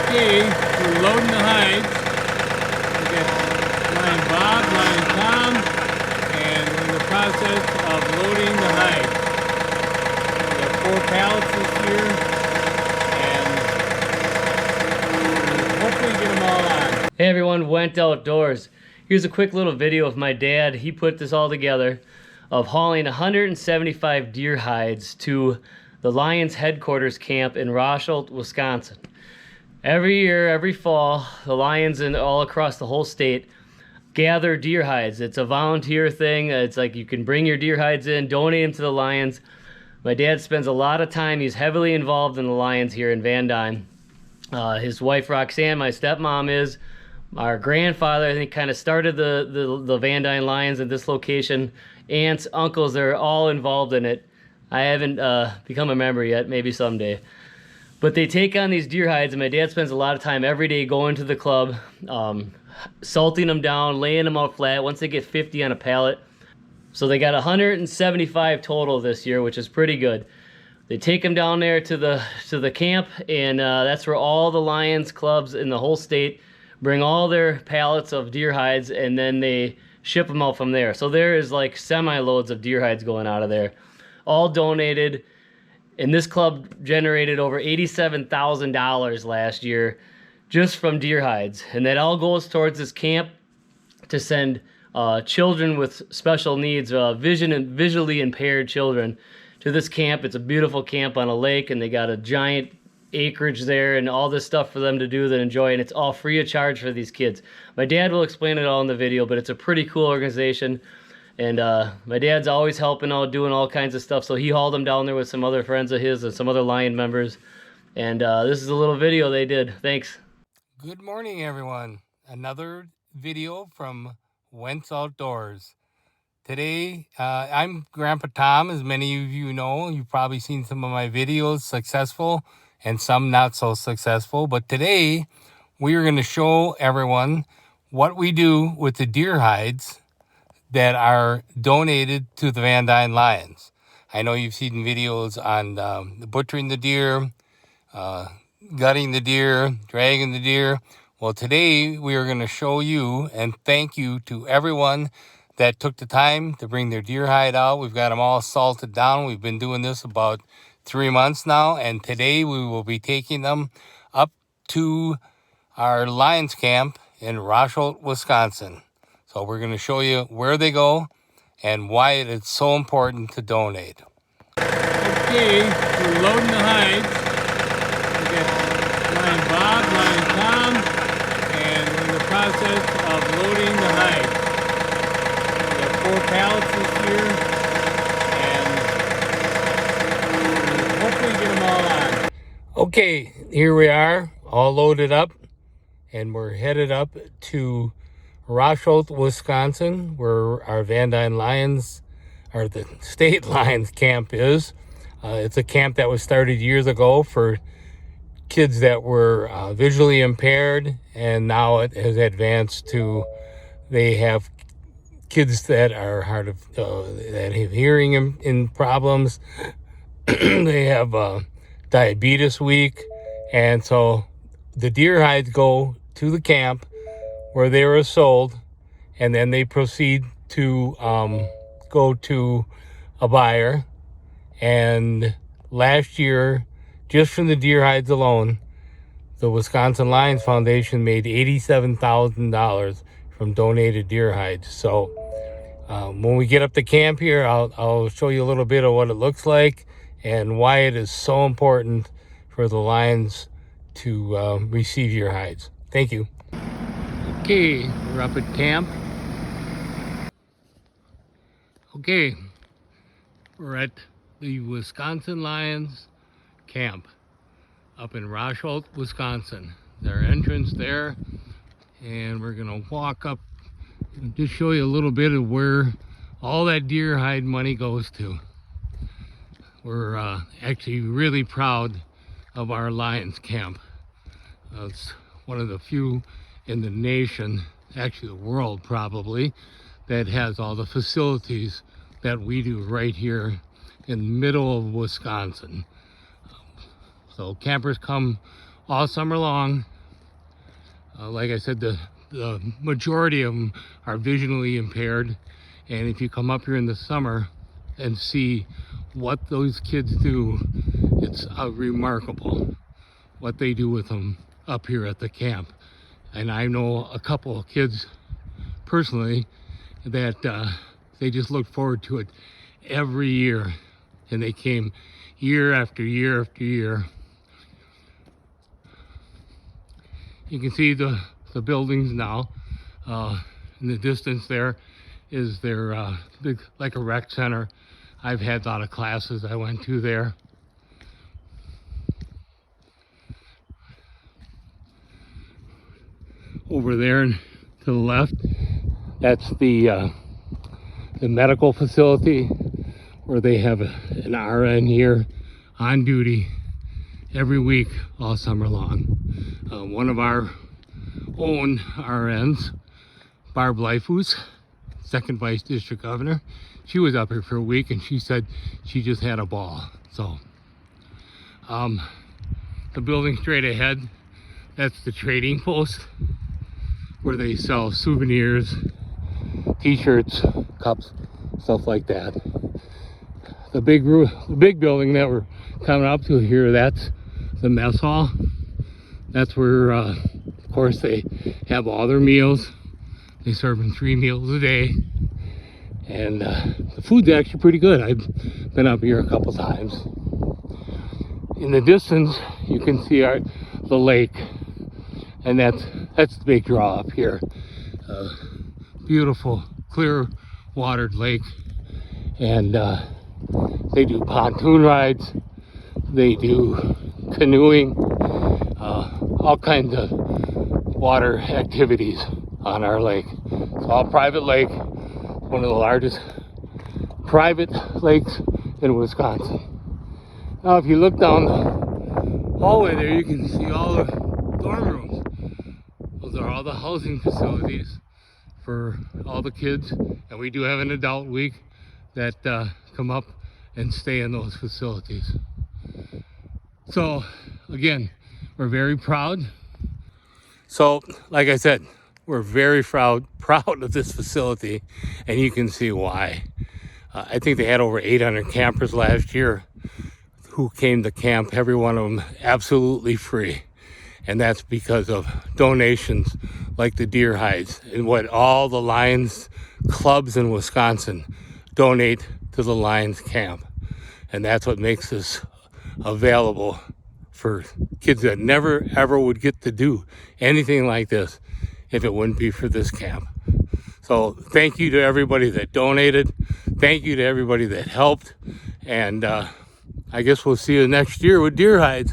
Okay, we're loading the hides. We got Lion Bob, Lion Tom, and we're in the process of loading the hides. We got 4 pallets this year, and hopefully get them all on. Hey everyone, Went Outdoors. Here's a quick little video of my dad. He put this all together of hauling 175 deer hides to the Lions headquarters camp in Rosholt, Wisconsin. Every year, every fall, the Lions all across the whole state gather deer hides. It's a volunteer thing. It's like you can bring your deer hides in, donate them to the Lions. My dad spends a lot of time. He's heavily involved in the Lions here in Van Dyne. His wife Roxanne, my stepmom, is. Our grandfather, I think, kind of started the Van Dyne Lions at this location. Aunts, uncles, they're all involved in it. I haven't become a member yet, maybe someday. But they take on these deer hides, and my dad spends a lot of time every day going to the club, salting them down, laying them out flat once they get 50 on a pallet. So they got 175 total this year, which is pretty good. They take them down there to the camp, and that's where all the Lions clubs in the whole state bring all their pallets of deer hides, and then they ship them out from there. So there is like semi-loads of deer hides going out of there, all donated. And this club generated over $87,000 last year just from deer hides. And that all goes towards this camp to send children with special needs, visually impaired children, to this camp. It's a beautiful camp on a lake, and they got a giant acreage there and all this stuff for them to do that enjoy, and it's all free of charge for these kids. My dad will explain it all in the video, but it's a pretty cool organization. And my dad's always helping out, doing all kinds of stuff. So he hauled them down there with some other friends of his and some other Lion members. And this is a little video they did. Thanks. Good morning, everyone. Another video from Wentz Outdoors. Today, I'm Grandpa Tom. As many of you know, you've probably seen some of my videos, successful and some not so successful. But today, we are going to show everyone what we do with the deer hides that are donated to the Van Dyne Lions. I know you've seen videos on butchering the deer, gutting the deer, dragging the deer. Well, today we are going to show you and thank you to everyone that took the time to bring their deer hide out. We've got them all salted down. We've been doing this about 3 months now, and today we will be taking them up to our Lions camp in Rosholt, Wisconsin. So we're going to show you where they go and why it is so important to donate. Okay, we're loading the hides. We got Lion Bob, Lion Tom, and we're in the process of loading the hides. We got 4 pallets this year, and hopefully get them all on. Okay, here we are, all loaded up, and we're headed up to Rosholt, Wisconsin, where our Van Dyne Lions, or the state Lions camp is. It's a camp that was started years ago for kids that were visually impaired, and now it has advanced to, they have kids that are hard of, that have hearing in problems. They have diabetes week, and so the deer hides go to the camp where they were sold, and then they proceed to go to a buyer. And last year, just from the deer hides alone, the Wisconsin Lions Foundation made $87,000 from donated deer hides. So when we get up to camp here, I'll show you a little bit of what it looks like and why it is so important for the Lions to receive your hides. Thank you. Okay, we're up at camp. Okay, we're at the Wisconsin Lions camp up in Rosholt, Wisconsin. Their entrance there, and we're gonna walk up and just show you a little bit of where all that deer hide money goes to. We're actually really proud of our Lions camp. It's one of the few in the nation, actually the world probably, that has all the facilities that we do right here in the middle of Wisconsin. So campers come all summer long Like I said, the majority of them are visually impaired. And if you come up here in the summer and see what those kids do, it's remarkable what they do with them up here at the camp. And I know a couple of kids personally that they just look forward to it every year, and they came year after year after year. You can see the buildings now. In the distance there is their big, like a rec center. I've had a lot of classes I went to there. Over there and to the left, that's the medical facility where they have an RN here on duty every week all summer long. One of our own RNs, Barb Leifus, second vice district governor, she was up here for a week and she said she just had a ball. So the building straight ahead, that's the trading post where they sell souvenirs, t-shirts, cups, stuff like that. The big building that we're coming up to here, that's the mess hall. That's where, of course, they have all their meals. They serve them 3 meals a day. And the food's actually pretty good. I've been up here a couple times. In the distance, you can see the lake. And that's the big draw up here. Beautiful, clear watered lake. And they do pontoon rides. They do canoeing. All kinds of water activities on our lake. It's all private lake. One of the largest private lakes in Wisconsin. Now if you look down the hallway there, you can see all the dorm rooms. Those are all the housing facilities for all the kids. And we do have an adult week that come up and stay in those facilities. So again, we're very proud. So like I said, we're very proud of this facility, and you can see why. I think they had over 800 campers last year who came to camp, every one of them absolutely free. And that's because of donations like the deer hides and what all the Lions clubs in Wisconsin donate to the Lions camp. And that's what makes this available for kids that never ever would get to do anything like this if it wouldn't be for this camp. So thank you to everybody that donated. Thank you to everybody that helped. And I guess we'll see you next year with deer hides.